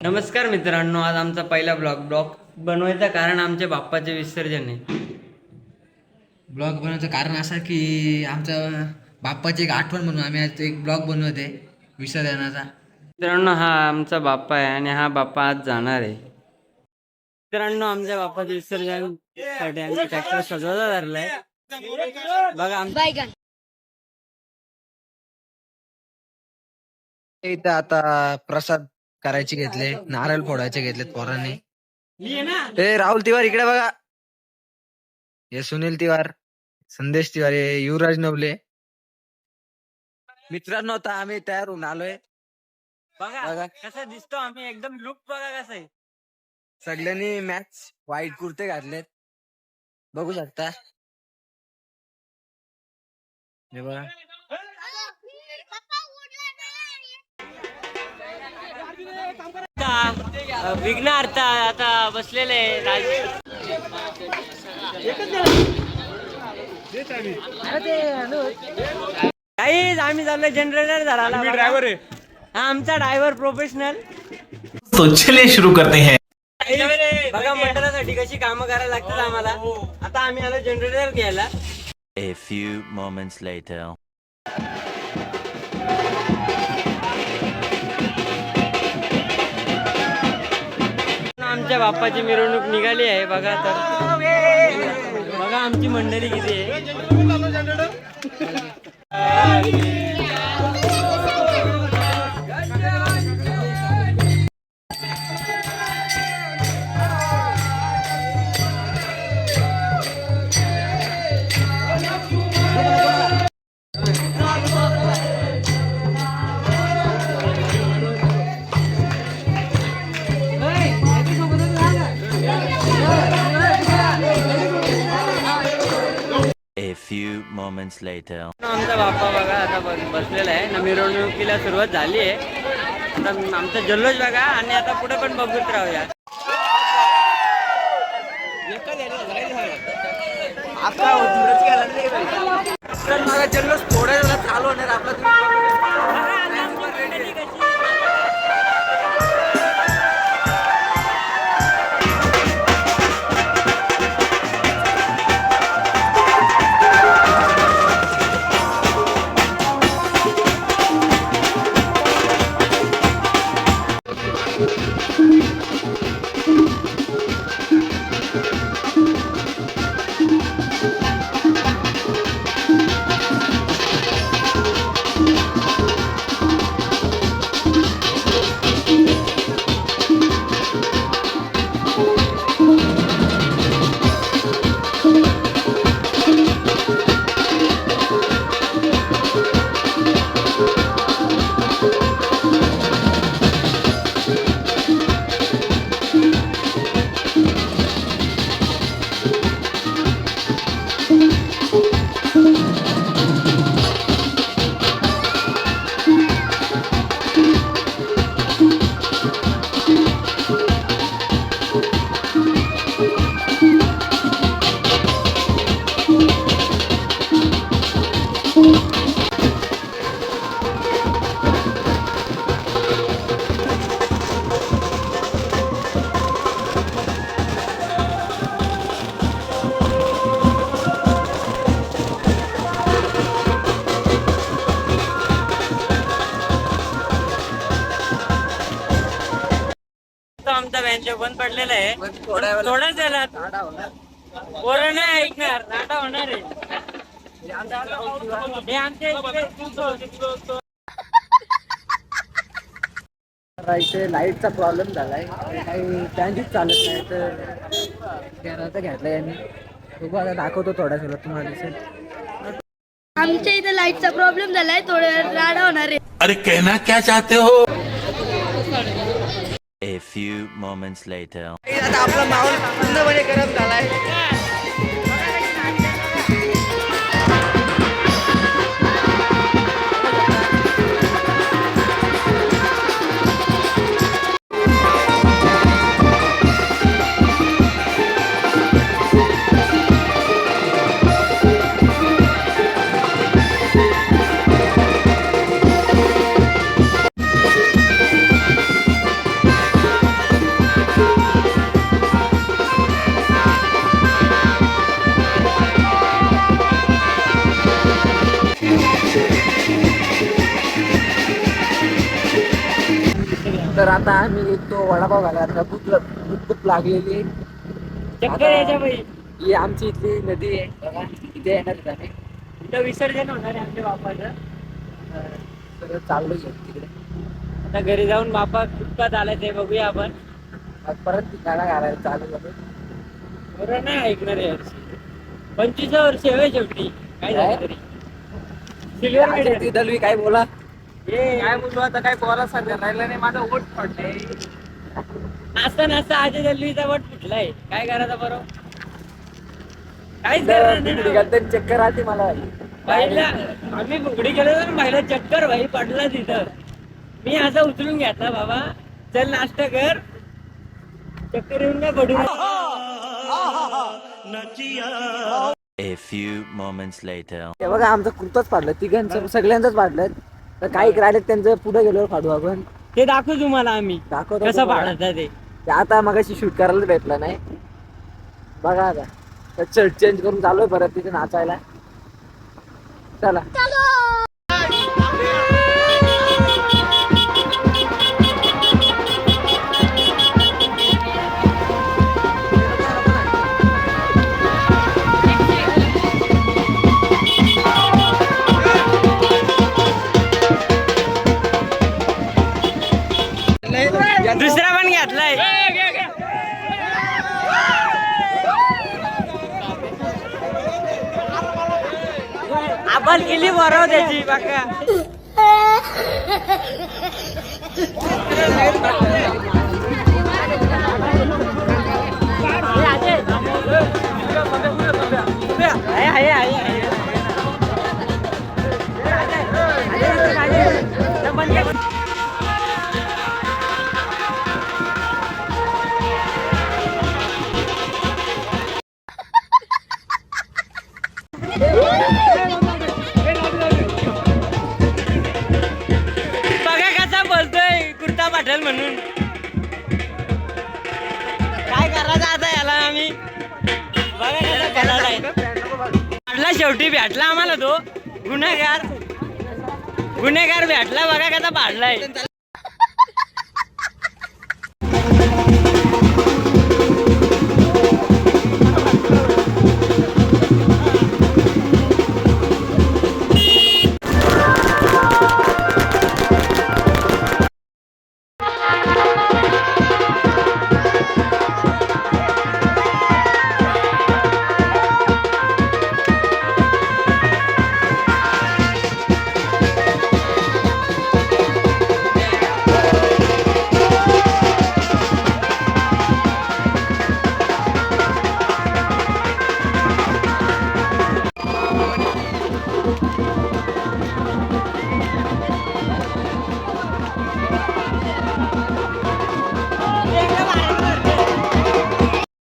नमस्कार मित्रांनो, आज आमचा पहिला ब्लॉग बनवायचं कारण आमच्या बाप्पाचे विसर्जन आहे. ब्लॉग बनवायचं कारण असं की आमच्या बाप्पाची एक आठवण म्हणून आम्ही आज एक ब्लॉग बनवत आहे विसर्जनाचा. मित्रांनो, हा आमचा बाप्पा आहे आणि हा बाप्पा आज जाणार आहे. मित्रांनो, आमच्या बाप्पाचे विसर्जन साठी आम्ही ट्रॅक्टर सजवायला धरलाय. बघा इथं आता प्रसाद करायचे घेतले, नारळ फोडायचे घेतलेत पोरांनी. ए राहुल तिवार इकडे बघा, हे सुनील तिवार, संदेश तिवार, हे युवराज नवले. मित्रांनो आता आम्ही तयार होऊन आलोय. बघा कसा दिसतो आम्ही, एकदम लुक बघा कसं आहे. सगळ्यांनी मॅच व्हाईट कुर्ते घातलेत, बघू शकता. हे बघा विघ्नार्थ आता बसलेले काहीच आम्ही चाललोय जनरेटर धरायला. ड्रायव्हर आहे हा आमचा ड्रायव्हर प्रोफेशनल. तो चलिए शुरू करते हैं. बघा मंडळासाठी कशी कामं करायला लागतात आम्हाला. आता आम्ही आलो जनरेटर घ्यायला. A few moments later. आमच्या बाप्पाची मिरवणूक निघाली आहे. बघा तर बघा आमची मंडळी किती आहे. A few moments later. आमचा बाप्पा बघा आता बसलेला आहे ना. मिरवणुकीला सुरुवात झाली आहे. आता आमचा जल्लोष बघा आणि आता पुढे पण बघत राहूया. जल्लोष थोड्या वेळात चालू होणार आपला. आमचा बँच बंद पडलेला आहे. थोडाच झाला पोरं नाही ऐकणार. नाटा होणार आहे. हे आमच्या इथे लाईटचा प्रॉब्लेम झालाय, काही फॅनच चालत नाही तर घराचा घेतलाय आम्ही. बघू आता दाखवतो थोड्या वेळात तुम्हाला दिसेल. आमच्या इथे लाईटचा प्रॉब्लेम झालाय, थोडं राडा होणार आहे. अरे कहना क्या चाहते हो. A few moments later. आता आपला माहोल पूर्णपणे गरम झालाय. तर आता आम्ही येतो वडापाव घाला. आता भूक लागलेली. चक्कर यायच्या बाई. ही आमची इथली नदी आहे बघा, इथे येणार आम्ही. इथं विसर्जन होणार आहे आमच्या बापाचं. सगळं चाललो तिकडे. आता घरी जाऊन बापा कुठपात आलाय ते बघूया आपण. आज परत गाणं घालायला चालू झालं. बरं नाही ऐकणार आहे यावर्षी. 25 वर्ष आहे शेवटी. काय झालं तरी सिल्वर मेडल. ती दलवी काय बोला. काय बोलू आता, काय बोला सध्या राहिलं नाही. माझा वोट पडलाय. नाचता नाचता आजी दलवीचा वोट फुटलाय. काय करायचं बरं. काहीच करणार नाही ना. चक्कर आली मला. बाईला आम्ही बुगडी गेलो तर बाईला चक्कर भाई पडला तिथं. मी असं उचलून घेतला बाबा चल नाश्ता कर. चक्कर येऊन काय पडू. A few moments later. ते बघा आमचं कुर्ताच पाडलं, तिघांचं सगळ्यांचंच पाडलं. तर काही राहिले त्यांचं पुढे गेल्यावर काढू आपण. ते दाखवू तुम्हाला आम्ही दाखवतो कसं तुम्हाला. पाडायचं ते. ते आता मगाशी शूट करायला भेटलं नाही बघा. आता तर शर्ट चेंज करून चालू आहे परत तिथे नाचायला. चला दुसरा पण घेतलाय. आपण केली बरोबर त्याची बाका. बघा कसा बोलतोय कुर्ता पाठल म्हणून. काय करायचं आता याला आम्ही. बघा कसा बोलायलाय. पाडला शेवटी भेटला आम्हाला तो गुन्हेगार. गुन्हेगार भेटला बघा कसा पाडलाय.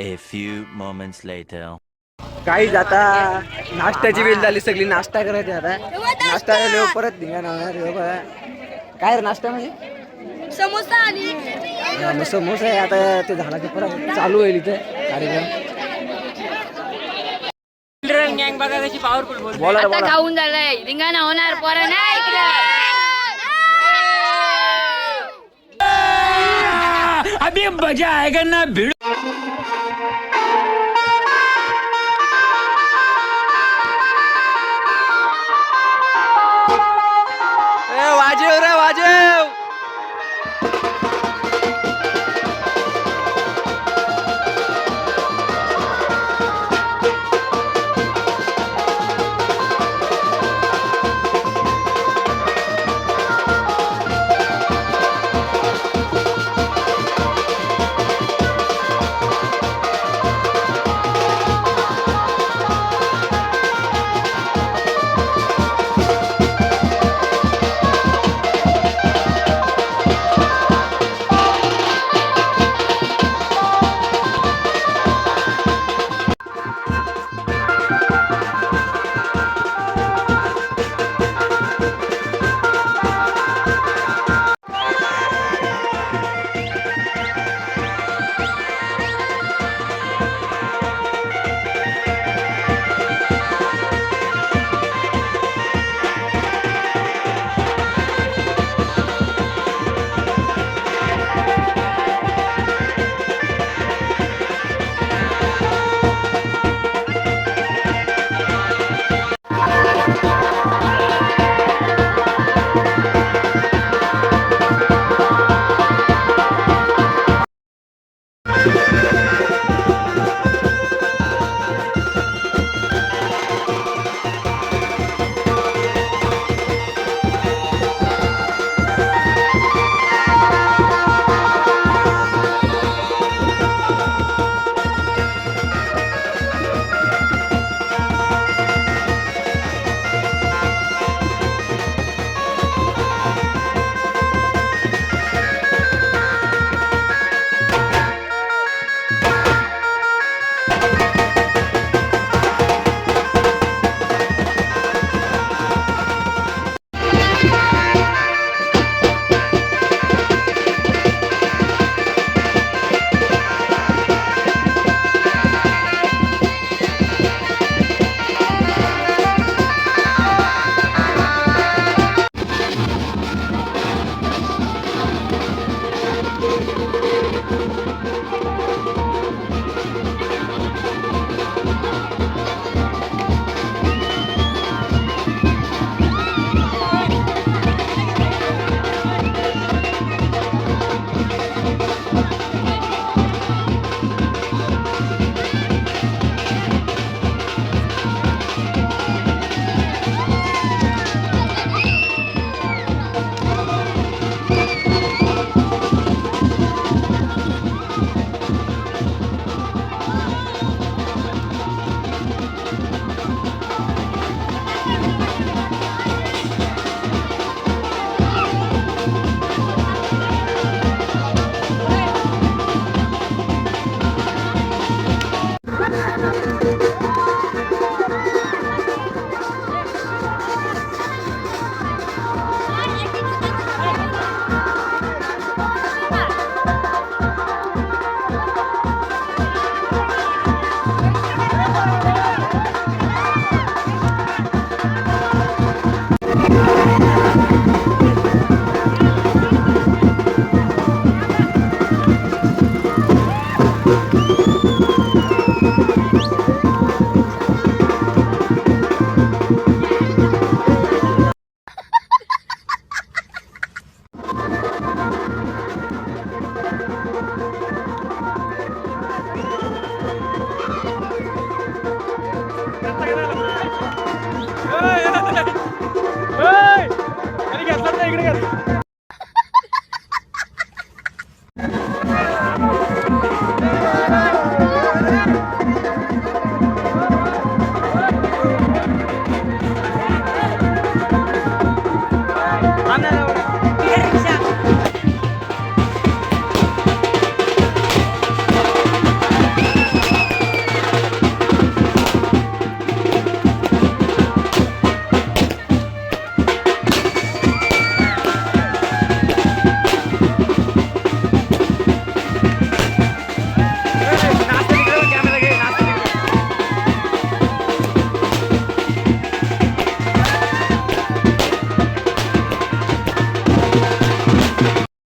A few moments later. काहीच आता नाश्त्याची वेळ झाली, सगळी नाश्ता करायची. आता नाश्ता केल्यावर परत धिंगाणा होणार. हे बघा काय रे नाश्ता म्हणजे समोसा आणि समोसा आहे. आता ते झाला की परत चालू होईल इथे कार्यक्रम. गँग बघा कशी पॉवरफुल बोल. बोला रे, आता बोला. खाऊन झालंय धिंगाणा होणार पोरं नाही इकडे. अभी मजा आएगा ना भिड़. वाजेव रे वाजेव.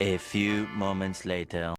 A few moments later.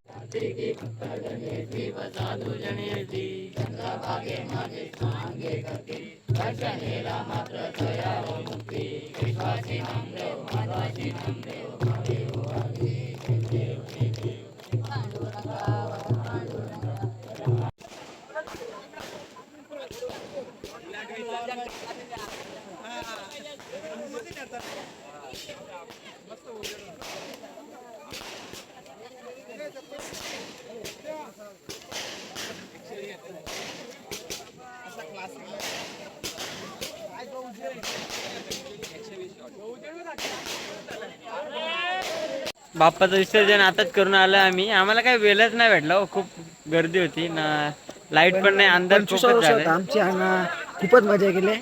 बाप्पाचं विसर्जन आताच करून आलं आम्ही. आम्हाला काही वेळच नाही भेटला हो, खूप गर्दी होती ना, लाईट पण नाही, अंधार खूपच झालं. आमची खूपच मजा केली.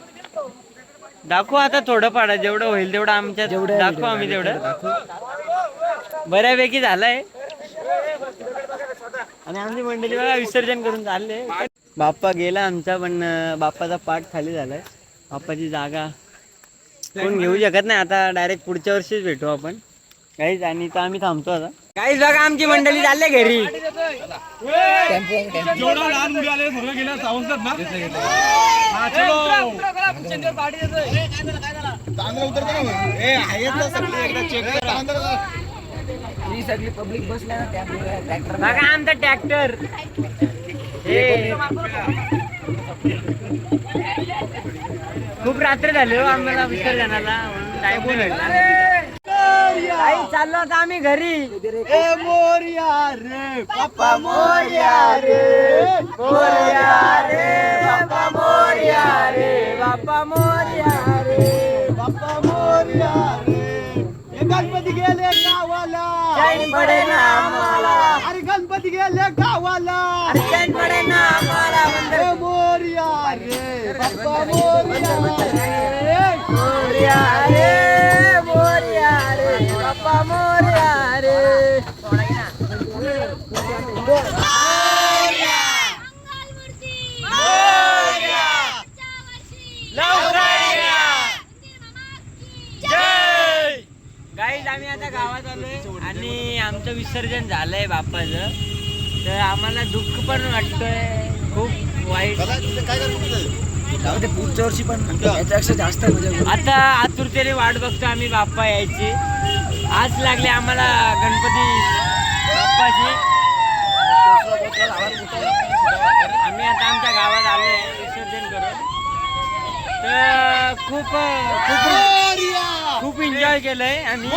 दाखवू आता थोडं पाडा, जेवढं होईल तेवढं आमच्या दाखवू आम्ही तेवढं. बऱ्यापैकी झालंय आणि आमची मंडळी बघा विसर्जन करून चालले. बाप्पा गेला आमचा, पण बाप्पाचा पाठ खाली झालाय. बाप्पाची जागा कोण घेऊ शकत नाही आता, डायरेक्ट पुढच्या वर्षीच भेटू आपण काहीच. आणि तर आम्ही थांबतो आता. काहीच बघा आमची मंडळी चालले घरी. सगळी पब्लिक बसल्या बघा आमचा ट्रॅक्टर. खूप रात्र झाली हो आम्हाला विसर्जनाला, म्हणून टाइम पण भेटला. चाललो आता आम्ही घरी. मोरया रे बाप्पा मोरया रे, मोरया रे बाप्पा मोरया रे, बाप्पा मोरया रे, बाप्पा मोरया रे. गणपती गेले गावाला, चैन पडे ना आम्हाला. अरे गणपती गेले गावाला, चैन पडे ना आम्हाला. मोरया रे बाप्पा मोरया रे, मोरया रे, मोरया रे बाप्पा मोरया रे. गाईज आम्ही आता गावात आलोय आणि आमचं विसर्जन विसर्जन झालंय बाप्पाचं, तर आम्हाला दुःख पण वाटतंय, खूप वाईट. पुढच्या वर्षी पण याच्यापेक्षा जास्त मजा. आता आतुरतेने वाट बघतो आम्ही बाप्पा यायची. आज लागले आम्हाला गणपती बाप्पाची. आम्ही आता आमच्या गावात आलोय विसर्जन करून. तर खूप खूप खूप एन्जॉय केलंय आम्ही.